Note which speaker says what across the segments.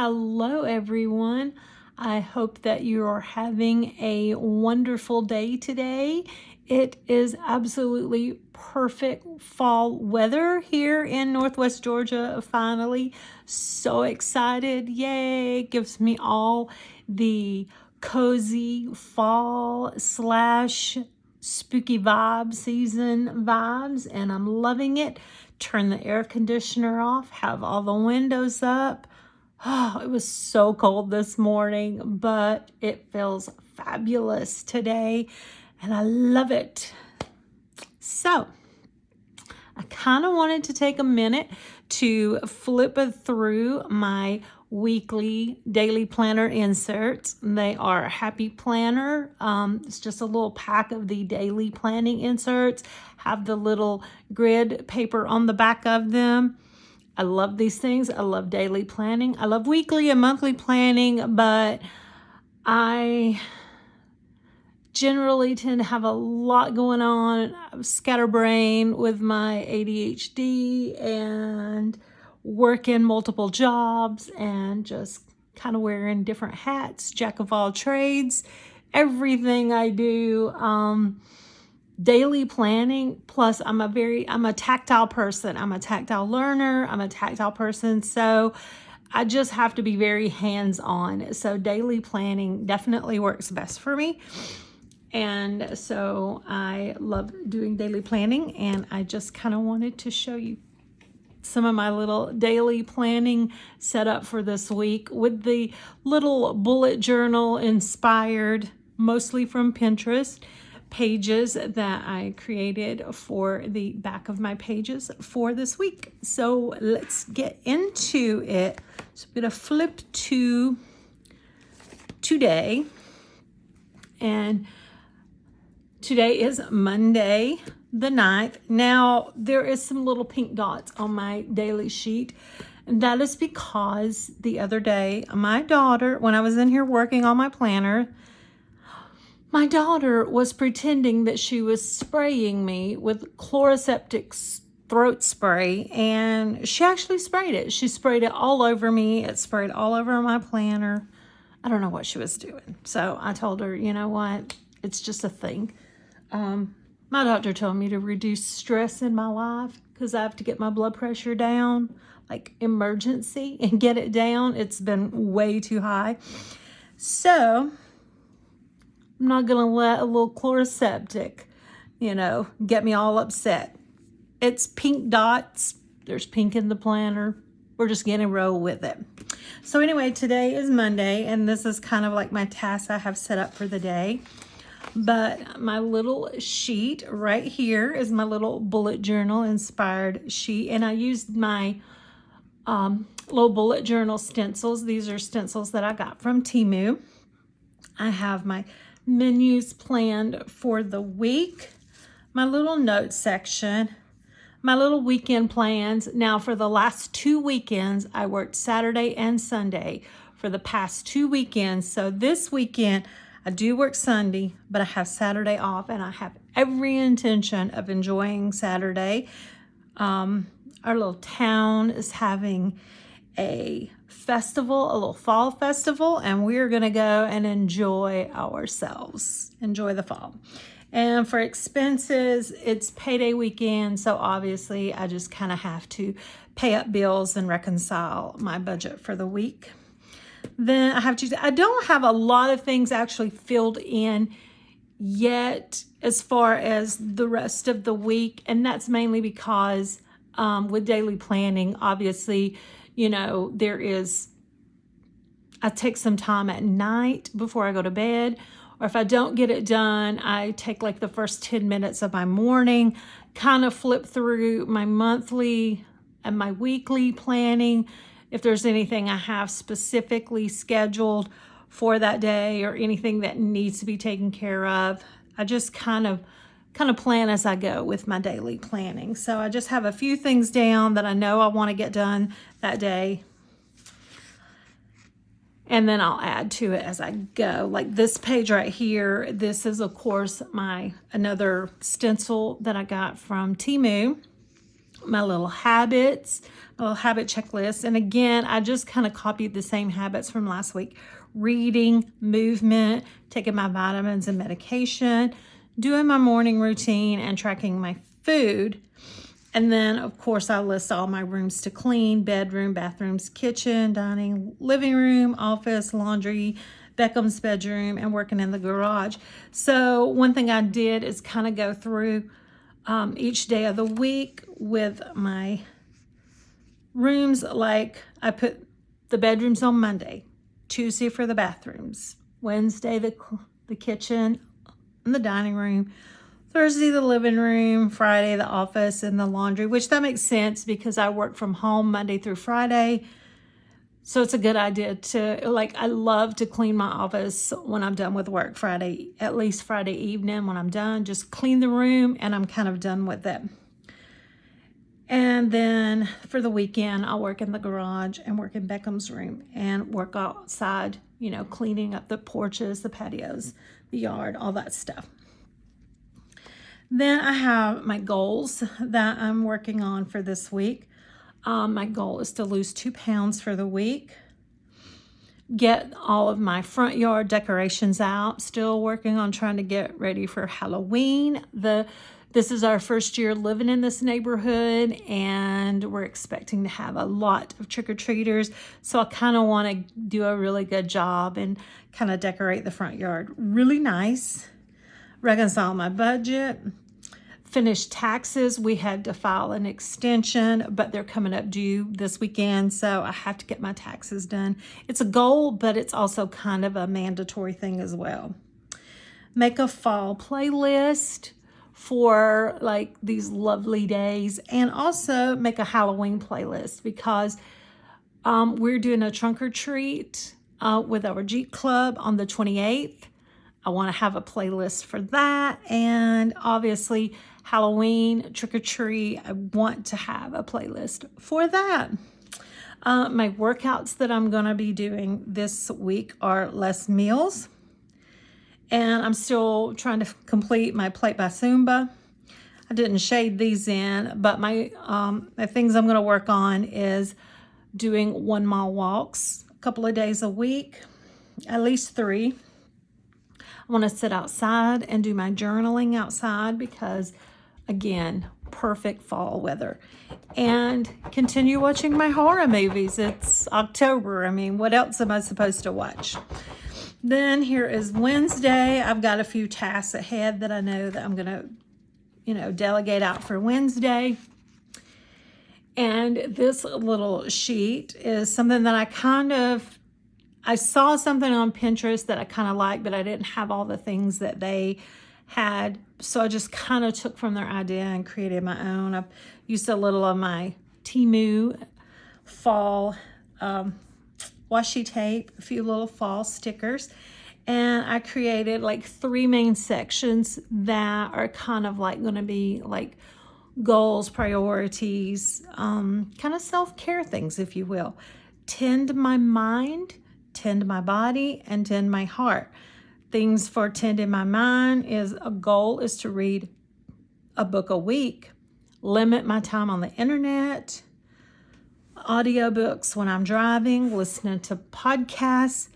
Speaker 1: Hello, everyone. I hope that you are having a wonderful day today. It is absolutely perfect fall weather here in Northwest Georgia, finally. So excited. Yay. Gives me all the cozy fall slash spooky vibe season vibes, and I'm loving it. Turn the air conditioner off, have all the windows up. Oh, it was so cold this morning, but it feels fabulous today, and I love it. So, I kind of wanted to take a minute to flip through my weekly daily planner inserts. They are Happy Planner. It's just a little pack of the daily planning inserts, have the little grid paper on the back of them. I love these things. I love daily planning. I love weekly and monthly planning, but I generally tend to have a lot going on. I'm scatterbrained with my ADHD and working multiple jobs and just kind of wearing different hats, jack of all trades, everything I do. Daily planning, plus I'm a tactile person. I'm a tactile learner. I'm a tactile person. So I just have to be very hands-on. So daily planning definitely works best for me. And so I love doing daily planning, and I just kind of wanted to show you some of my little daily planning setup for this week with the little bullet journal inspired, mostly from Pinterest, pages that I created for the back of my pages for this week. So let's get into it. So I'm going to flip to today, and today is Monday the 9th. Now, there is some little pink dots on my daily sheet, and that is because the other day, my daughter, when I was in here working on my planner, my daughter was pretending that she was spraying me with chloroseptic throat spray, and she actually sprayed it. She sprayed it all over me. It sprayed all over my planner. I don't know what she was doing. So I told her, you know what? It's just a thing. My doctor told me to reduce stress in my life because I have to get my blood pressure down, like emergency, and get it down. It's been way too high. So I'm not going to let a little chloroseptic, get me all upset. It's pink dots. There's pink in the planner. We're just going to roll with it. So anyway, today is Monday, and this is kind of like my task I have set up for the day. But my little sheet right here is my little bullet journal inspired sheet, and I used my little bullet journal stencils. These are stencils that I got from Temu. I have my menus planned for the week, my little notes section, my little weekend plans. Now, for the last 2 weekends, I worked Saturday and Sunday for the past 2 weekends. So this weekend, I do work Sunday, but I have Saturday off, and I have every intention of enjoying Saturday. Our little town is having a festival, a little fall festival, and we're going to go and enjoy ourselves, enjoy the fall. And for expenses, it's payday weekend, so obviously I just kind of have to pay up bills and reconcile my budget for the week. Then I don't have a lot of things actually filled in yet as far as the rest of the week, and that's mainly because with daily planning, obviously, I take some time at night before I go to bed, or if I don't get it done, I take like the first 10 minutes of my morning, kind of flip through my monthly and my weekly planning. If there's anything I have specifically scheduled for that day or anything that needs to be taken care of, I just kind of plan as I go with my daily planning. So I just have a few things down that I know I want to get done that day, and then I'll add to it as I go. Like this page right here, this is of course another stencil that I got from Temu. my little habits, my little habit checklist. And again, I just kind of copied the same habits from last week. Reading, movement, taking my vitamins and medication, doing my morning routine, and tracking my food. And then, of course, I list all my rooms to clean: bedroom, bathrooms, kitchen, dining, living room, office, laundry, Beckham's bedroom, and working in the garage. So one thing I did is kind of go through each day of the week with my rooms. Like, I put the bedrooms on Monday, Tuesday for the bathrooms, Wednesday the kitchen and the dining room, Thursday the living room, Friday the office and the laundry, which that makes sense because I work from home Monday through Friday. So it's a good idea to, like, I love to clean my office when I'm done with work Friday, at least Friday evening when I'm done, just clean the room and I'm kind of done with it. And then for the weekend, I'll work in the garage and work in Beckham's room and work outside, you know, cleaning up the porches, the patios, the yard, all that stuff. Then I have my goals that I'm working on for this week. My goal is to lose 2 pounds for the week. Get all of my front yard decorations out. Still working on trying to get ready for Halloween. This is our first year living in this neighborhood, and we're expecting to have a lot of trick-or-treaters. So I kind of want to do a really good job and kind of decorate the front yard really nice. Reconcile my budget. Finish taxes. We had to file an extension, but they're coming up due this weekend, so I have to get my taxes done. It's a goal, but it's also kind of a mandatory thing as well. Make a fall playlist for like these lovely days, and also make a Halloween playlist because we're doing a trunk or treat with our Jeep Club on the 28th. I want to have a playlist for that, and obviously Halloween trick-or-treat, I want to have a playlist for that. My workouts that I'm going to be doing this week are less meals, and I'm still trying to complete my plate by Zumba. I didn't shade these in, but my the things I'm going to work on is doing 1 mile walks a couple of days a week, at least 3. I want to sit outside and do my journaling outside because, again, perfect fall weather. And continue watching my horror movies. It's October. I mean, what else am I supposed to watch? Then here is Wednesday. I've got a few tasks ahead that I know that I'm going to, you know, delegate out for Wednesday. And this little sheet is something that I saw something on Pinterest that I kind of liked, but I didn't have all the things that they had. So I just kind of took from their idea and created my own. I've used a little of my Temu fall washi tape, a few little fall stickers. And I created like 3 main sections that are kind of like going to be like goals, priorities, kind of self-care things, if you will. Tend my mind, tend my body, and tend my heart. Things for tending my mind is a goal is to read a book a week, limit my time on the internet, audiobooks when I'm driving, listening to podcasts,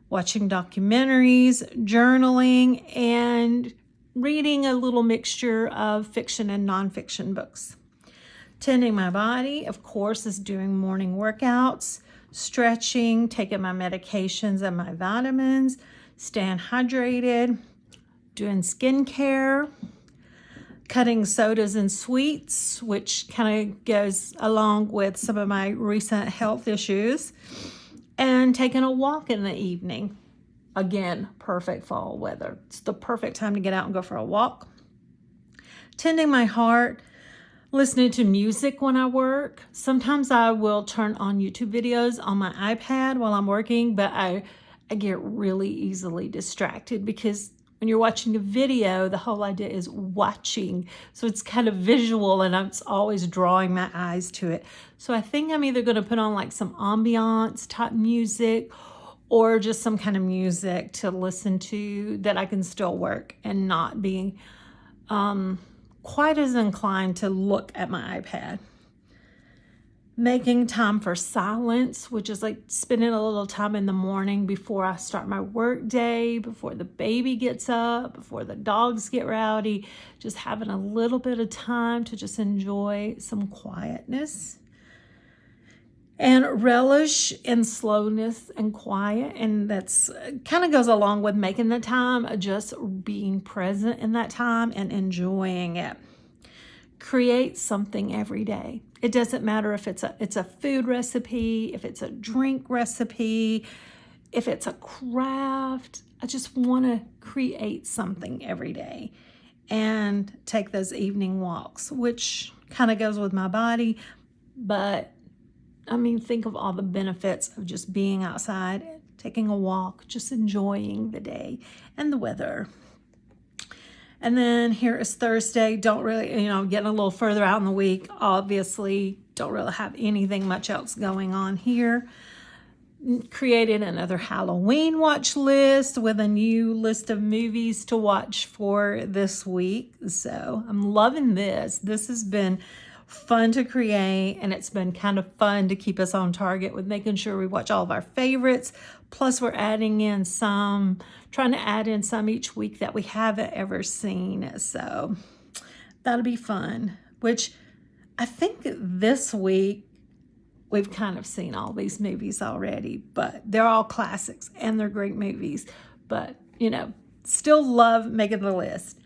Speaker 1: watching documentaries, journaling, and reading a little mixture of fiction and nonfiction books. Tending my body, of course, is doing morning workouts, stretching, taking my medications and my vitamins, staying hydrated, doing skincare, cutting sodas and sweets, which kind of goes along with some of my recent health issues, and taking a walk in the evening. Again, perfect fall weather. It's the perfect time to get out and go for a walk. Tending my heart, listening to music when I work. Sometimes I will turn on YouTube videos on my iPad while I'm working, but I get really easily distracted because when you're watching a video, the whole idea is watching. So it's kind of visual and I'm always drawing my eyes to it. So I think I'm either going to put on like some ambiance type music or just some kind of music to listen to that I can still work and not be quite as inclined to look at my iPad. making time for silence, which is like spending a little time in the morning before I start my work day, before the baby gets up, before the dogs get rowdy, just having a little bit of time to just enjoy some quietness and relish in slowness and quiet. And that's kind of goes along with making the time, just being present in that time and enjoying it. Create something every day. It doesn't matter if it's a food recipe, if it's a drink recipe, if it's a craft. I just want to create something every day and take those evening walks, which kind of goes with my body. But I mean, think of all the benefits of just being outside, taking a walk, just enjoying the day and the weather. And then here is Thursday. Don't really, getting a little further out in the week. Obviously, don't really have anything much else going on here. Created another Halloween watch list with a new list of movies to watch for this week. So I'm loving this. This has been fun to create, and it's been kind of fun to keep us on target with making sure we watch all of our favorites. Plus, we're adding in some, trying to add in some each week that we haven't ever seen. So that'll be fun, which I think this week we've kind of seen all these movies already, but they're all classics and they're great movies. But, still love making the list.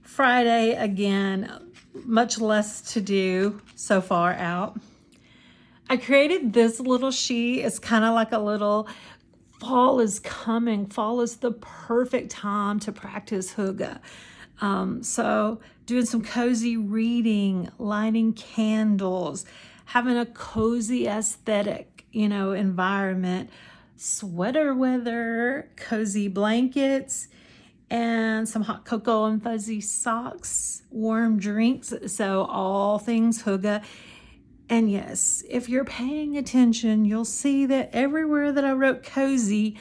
Speaker 1: Friday, again, much less to do so far out. I created this little sheet. It's kind of like a little, fall is coming. Fall is the perfect time to practice hygge. So doing some cozy reading, lighting candles, having a cozy aesthetic, environment, sweater weather, cozy blankets, and some hot cocoa and fuzzy socks, warm drinks. So all things hygge. And yes, if you're paying attention, you'll see that everywhere that I wrote cozy,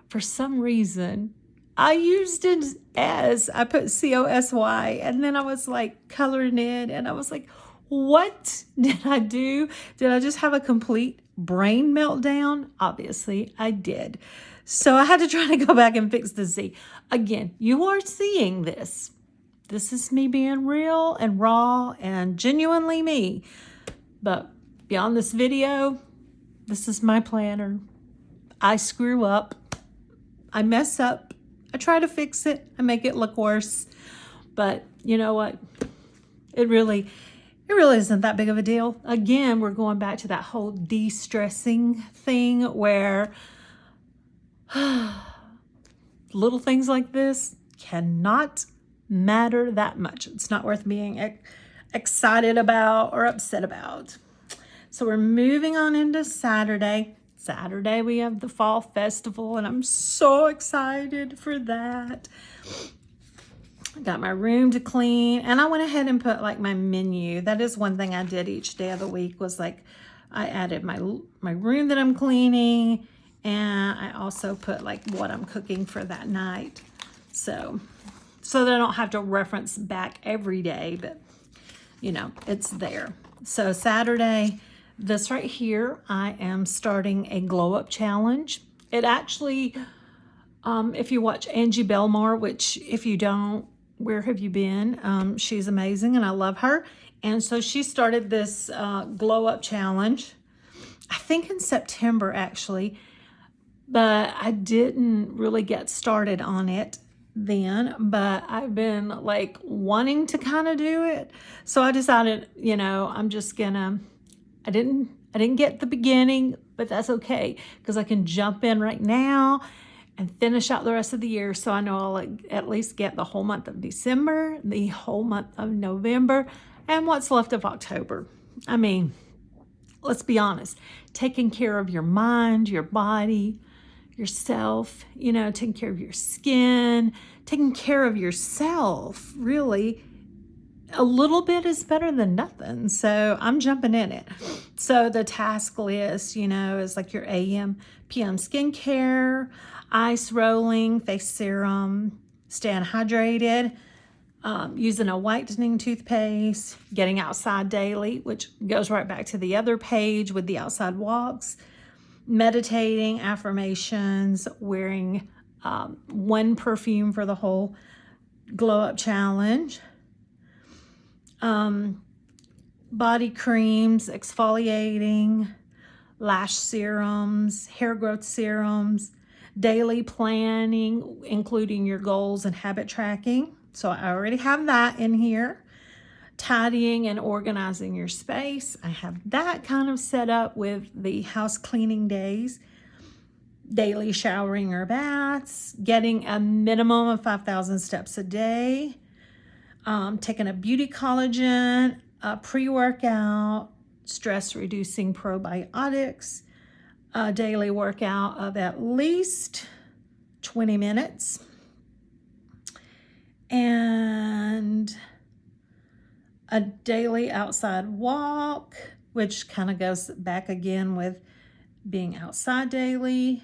Speaker 1: for some reason, I used it as, I put COSY, and then I was like coloring it, and I was like, what did I do? Did I just have a complete brain meltdown? Obviously, I did. So I had to try to go back and fix the Z. Again, you are seeing this. This is me being real and raw and genuinely me. But beyond this video, this is my planner. I screw up. I mess up. I try to fix it. I make it look worse. But you know what? It really isn't that big of a deal. Again, we're going back to that whole de-stressing thing where little things like this cannot matter that much. It's not worth being excited about or upset about. So we're moving on into Saturday. Saturday we have the fall festival, and I'm so excited for that. I got my room to clean, and I went ahead and put like my menu. That is one thing I did each day of the week, was like I added my room that I'm cleaning, and I also put like what I'm cooking for that night. So that I don't have to reference back every day, but it's there. So Saturday, this right here, I am starting a glow up challenge. It actually, if you watch Angie Belmar, which if you don't, where have you been? She's amazing and I love her. And so she started this glow up challenge, I think in September actually, but I didn't really get started on it then, but I've been like wanting to kind of do it. So I decided, I'm just gonna, I didn't get the beginning, but that's okay, because I can jump in right now and finish out the rest of the year. So I know I'll at least get the whole month of December, the whole month of November, and what's left of October. I mean, let's be honest, taking care of your mind, your body, yourself, taking care of your skin, taking care of yourself, really, a little bit is better than nothing. So I'm jumping in it. So the task list, is like your AM, PM skincare, ice rolling, face serum, staying hydrated, using a whitening toothpaste, getting outside daily, which goes right back to the other page with the outside walks, meditating, affirmations, wearing one perfume for the whole glow up challenge, body creams, exfoliating, lash serums, hair growth serums, daily planning, including your goals and habit tracking. So I already have that in here. Tidying and organizing your space. I have that kind of set up with the house cleaning days, daily showering or baths, getting a minimum of 5,000 steps a day, taking a beauty collagen, a pre-workout, stress-reducing probiotics, a daily workout of at least 20 minutes, and a daily outside walk, which kind of goes back again with being outside daily,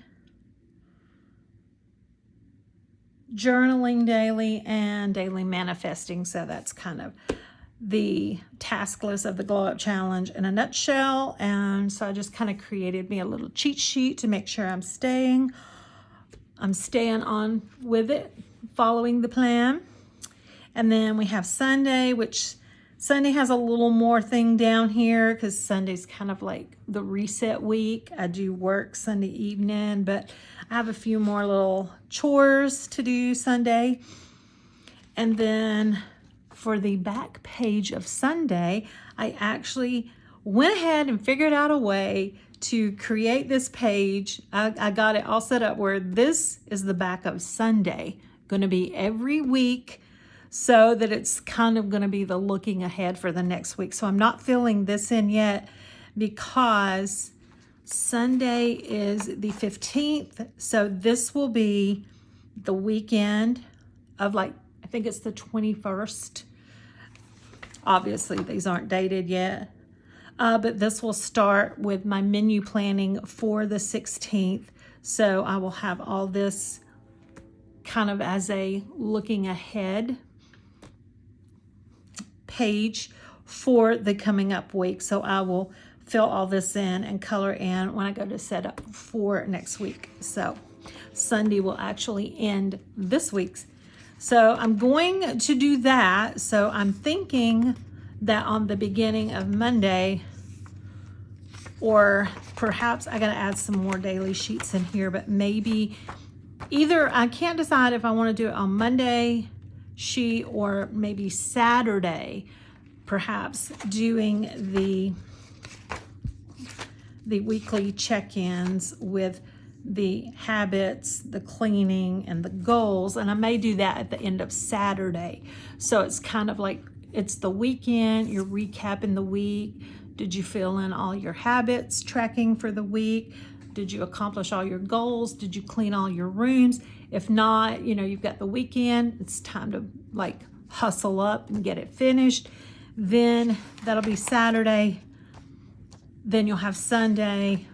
Speaker 1: journaling daily, and daily manifesting. So that's kind of the task list of the Glow Up Challenge in a nutshell. And so I just kind of created me a little cheat sheet to make sure I'm staying on with it, following the plan. And then we have Sunday, which Sunday has a little more thing down here because Sunday's kind of like the reset week. I do work Sunday evening, but I have a few more little chores to do Sunday. And then for the back page of Sunday, I actually went ahead and figured out a way to create this page. I got it all set up where this is the back of Sunday, going to be every week, so that it's kind of going to be the looking ahead for the next week. So I'm not filling this in yet because Sunday is the 15th. So this will be the weekend of, like, I think it's the 21st. Obviously, these aren't dated yet. But this will start with my menu planning for the 16th. So I will have all this kind of as a looking ahead page for the coming up week. So I will fill all this in and color in when I go to set up for next week. So Sunday will actually end this week's. So I'm going to do that. So I'm thinking that on the beginning of Monday, or perhaps I got to add some more daily sheets in here, but maybe either I can't decide if I want to do it on Monday sheet or maybe Saturday, perhaps doing the weekly check-ins with the habits, the cleaning, and the goals. And I may do that at the end of Saturday. So it's kind of like it's the weekend, you're recapping the week. Did you fill in all your habits tracking for the week? Did you accomplish all your goals? Did you clean all your rooms? If not, you've got the weekend. It's time to like hustle up and get it finished. Then that'll be Saturday. Then you'll have Sunday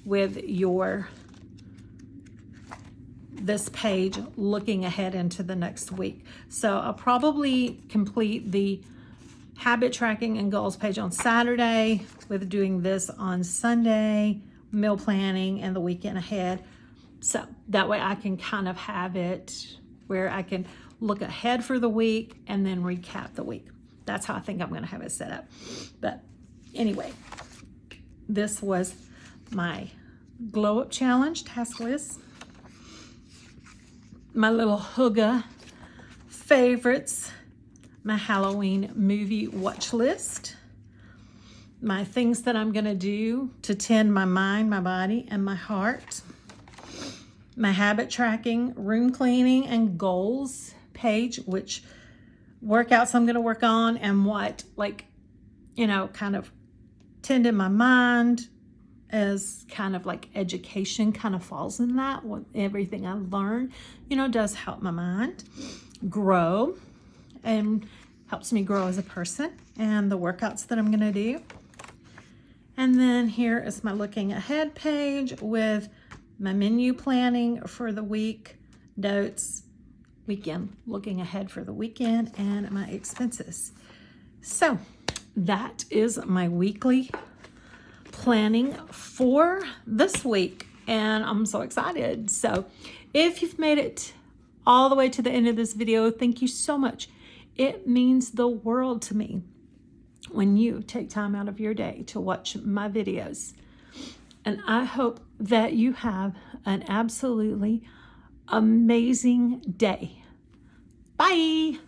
Speaker 1: with this page looking ahead into the next week. So I'll probably complete the habit tracking and goals page on Saturday with doing this on Sunday, meal planning, and the weekend ahead. So that way I can kind of have it where I can look ahead for the week and then recap the week. That's how I think I'm going to have it set up. But anyway, this was my Glow Up Challenge task list. My little Hygge favorites, my Halloween movie watch list, my things that I'm going to do to tend my mind, my body, and my heart, my habit tracking, room cleaning, and goals page, which workouts I'm going to work on, and what, kind of tending my mind as kind of like education kind of falls in that. Everything I learn, does help my mind grow and helps me grow as a person, and the workouts that I'm going to do. And then here is my looking ahead page with my menu planning for the week, notes, weekend, looking ahead for the weekend and my expenses. So that is my weekly planning for this week, and I'm so excited. So if you've made it all the way to the end of this video, thank you so much. It means the world to me when you take time out of your day to watch my videos. And I hope that you have an absolutely amazing day. Bye.